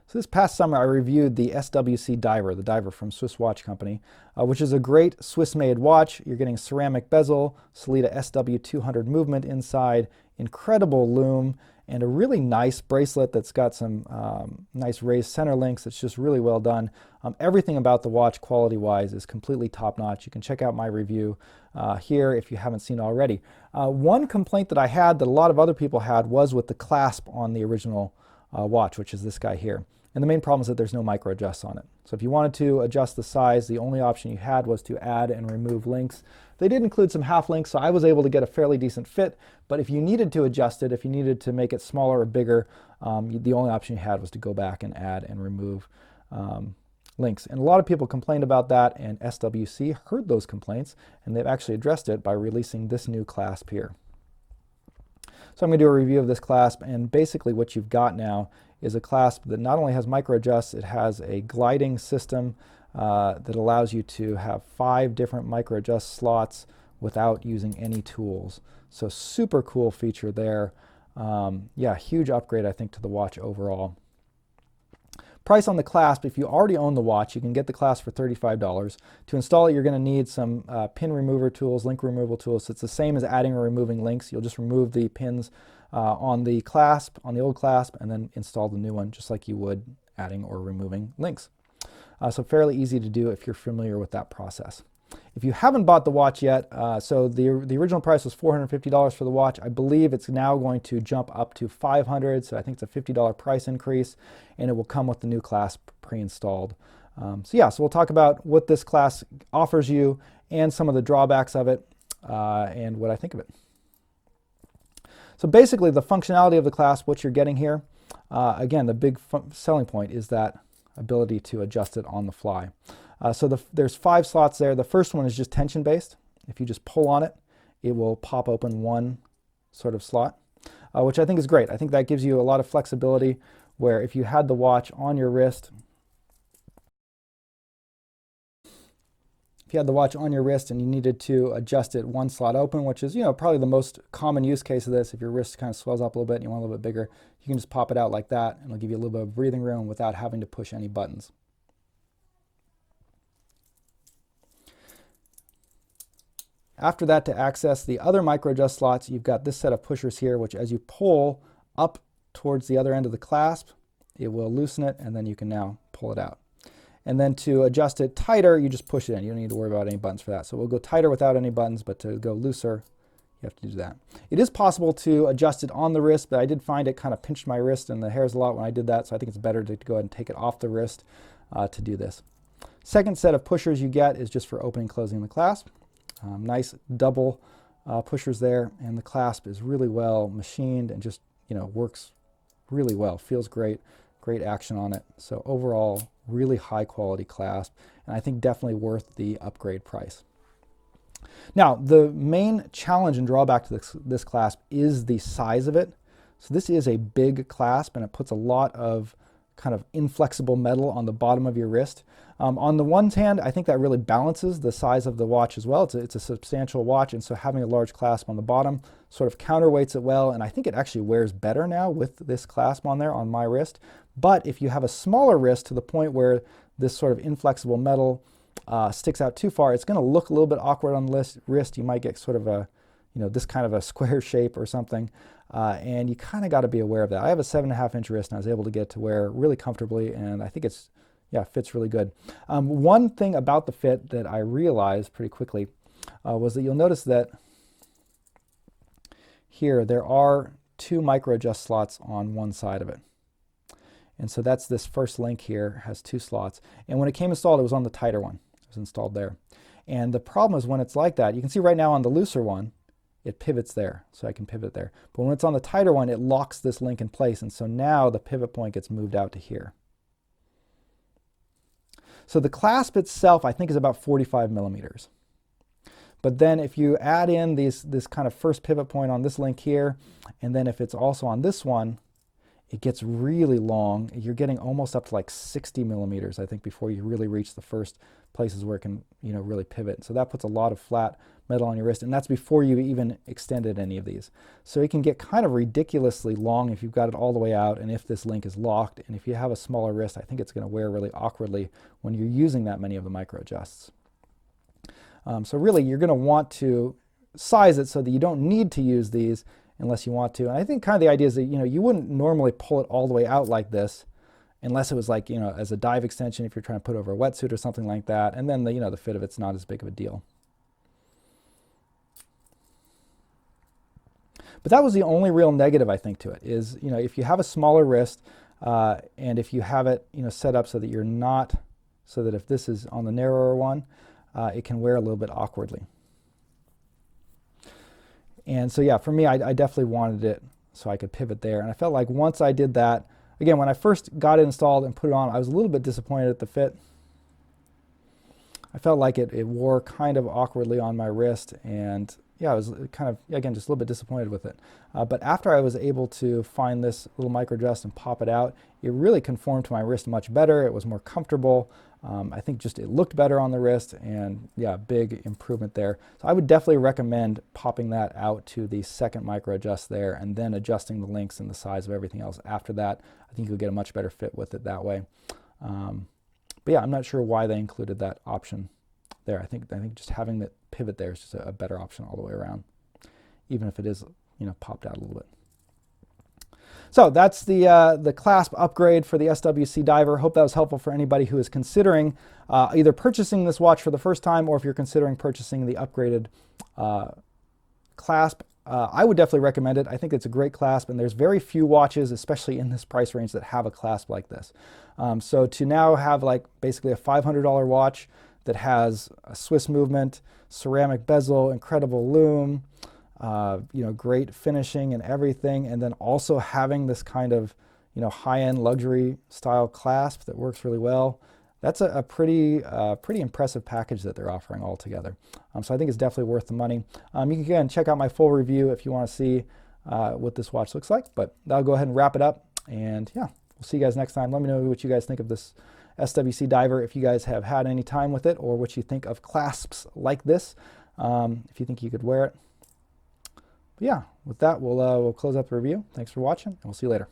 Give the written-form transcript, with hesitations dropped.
So this past summer I reviewed the SWC Diver, the diver from Swiss Watch Company, which is a great Swiss-made watch. You're getting ceramic bezel, Sellita SW200 movement inside, incredible lume, and a really nice bracelet that's got some nice raised center links. It's just really well done. Everything about the watch quality-wise is completely top-notch. You can check out my review here if you haven't seen it already. One complaint that I had that a lot of other people had was with the clasp on the original watch, which is this guy here. And the main problem is that there's no micro adjusts on it. So if you wanted to adjust the size, the only option you had was to add and remove links. They did include some half links, so I was able to get a fairly decent fit. But if you needed to adjust it, if you needed to make it smaller or bigger, the only option you had was to go back and add and remove links. And a lot of people complained about that, and SWC heard those complaints, and they've actually addressed it by releasing this new clasp here. So I'm going to do a review of this clasp, and basically what you've got now is a clasp that not only has micro adjusts, it has a gliding system that allows you to have 5 different micro adjust slots without using any tools. So super cool feature there. Yeah, huge upgrade I think to the watch overall. Price on the clasp, if you already own the watch, you can get the clasp for $35. To install it, you're going to need some pin remover tools, link removal tools. So it's the same as adding or removing links. You'll just remove the pins on the clasp, on the old clasp, and then install the new one, just like you would adding or removing links. So fairly easy to do if you're familiar with that process. If you haven't bought the watch yet, so the original price was $450 for the watch. I believe it's now going to jump up to $500, so I think it's a $50 price increase, and it will come with the new clasp pre-installed. So we'll talk about what this clasp offers you and some of the drawbacks of it and what I think of it. So basically the functionality of the clasp, what you're getting here, again, the big selling point is that ability to adjust it on the fly. There's 5 slots there. The first one is just tension based. If you just pull on it, it will pop open one sort of slot, which I think is great. I think that gives you a lot of flexibility where if you had the watch on your wrist, and you needed to adjust it one slot open, which is probably the most common use case of this. If your wrist kind of swells up a little bit and you want a little bit bigger, you can just pop it out like that, and it'll give you a little bit of breathing room without having to push any buttons. After that, to access the other micro adjust slots, you've got this set of pushers here, which as you pull up towards the other end of the clasp, it will loosen it, and then you can now pull it out. And then to adjust it tighter, you just push it in. You don't need to worry about any buttons for that. So we'll go tighter without any buttons, but to go looser, you have to do that. It is possible to adjust it on the wrist, but I did find it kind of pinched my wrist and the hairs a lot when I did that, so I think it's better to go ahead and take it off the wrist to do this. Second set of pushers you get is just for opening and closing the clasp. Nice double pushers there, and the clasp is really well machined and just works really well. Feels great, great action on it. So overall, really high quality clasp, and I think definitely worth the upgrade price. Now, the main challenge and drawback to this clasp is the size of it. So this is a big clasp, and it puts a lot of kind of inflexible metal on the bottom of your wrist. On the one hand, I think that really balances the size of the watch as well. It's a substantial watch, and so having a large clasp on the bottom sort of counterweights it well, and I think it actually wears better now with this clasp on there on my wrist. But if you have a smaller wrist to the point where this sort of inflexible metal sticks out too far, it's going to look a little bit awkward on the wrist. You might get sort of a, this kind of a square shape or something. And you kind of got to be aware of that. I have a 7.5 inch wrist, and I was able to get to wear really comfortably, and I think fits really good. One thing about the fit that I realized pretty quickly was that you'll notice that here there are 2 micro adjust slots on one side of it. And so that's this first link here, has 2 slots. And when it came installed, it was on the tighter one. It was installed there. And the problem is when it's like that, you can see right now on the looser one, it pivots there, so I can pivot there. But when it's on the tighter one, it locks this link in place, and so now the pivot point gets moved out to here. So the clasp itself, I think, is about 45 millimeters. But then if you add in this kind of first pivot point on this link here, and then if it's also on this one, it gets really long. You're getting almost up to like 60 millimeters, I think, before you really reach the first places where it can, really pivot. So that puts a lot of flat metal on your wrist, and that's before you even extended any of these. So it can get kind of ridiculously long if you've got it all the way out, and if this link is locked, and if you have a smaller wrist, I think it's going to wear really awkwardly when you're using that many of the micro adjusts. So really, you're going to want to size it so that you don't need to use these unless you want to. And I think kind of the idea is that, you wouldn't normally pull it all the way out like this unless it was like, as a dive extension if you're trying to put over a wetsuit or something like that. And then the fit of it's not as big of a deal. But that was the only real negative, I think, to it is, if you have a smaller wrist and if you have it, set up so that you're not, so that if this is on the narrower one, it can wear a little bit awkwardly. And so, yeah, for me, I definitely wanted it so I could pivot there. And I felt like once I did that, again, when I first got it installed and put it on, I was a little bit disappointed at the fit. I felt like it wore kind of awkwardly on my wrist, and yeah, I was kind of, again, just a little bit disappointed with it. But after I was able to find this little micro adjust and pop it out, it really conformed to my wrist much better. It was more comfortable. I think just it looked better on the wrist, and yeah, big improvement there. So I would definitely recommend popping that out to the second micro adjust there and then adjusting the links and the size of everything else after that. I think you'll get a much better fit with it that way. But yeah, I'm not sure why they included that option there. I think just having the pivot there is just a better option all the way around, even if it is, popped out a little bit. So that's the clasp upgrade for the SWC Diver. Hope that was helpful for anybody who is considering either purchasing this watch for the first time, or if you're considering purchasing the upgraded clasp. I would definitely recommend it. I think it's a great clasp, and there's very few watches, especially in this price range, that have a clasp like this. So to now have like basically a $500 watch that has a Swiss movement, ceramic bezel, incredible lume, great finishing and everything, and then also having this kind of, high-end luxury style clasp that works really well. That's a pretty impressive package that they're offering altogether. So I think it's definitely worth the money. You can again check out my full review if you want to see what this watch looks like. But that'll go ahead and wrap it up. And yeah, we'll see you guys next time. Let me know what you guys think of this SWC Diver, if you guys have had any time with it, or what you think of clasps like this, if you think you could wear it. But yeah, with that, we'll close out the review. Thanks for watching, and we'll see you later.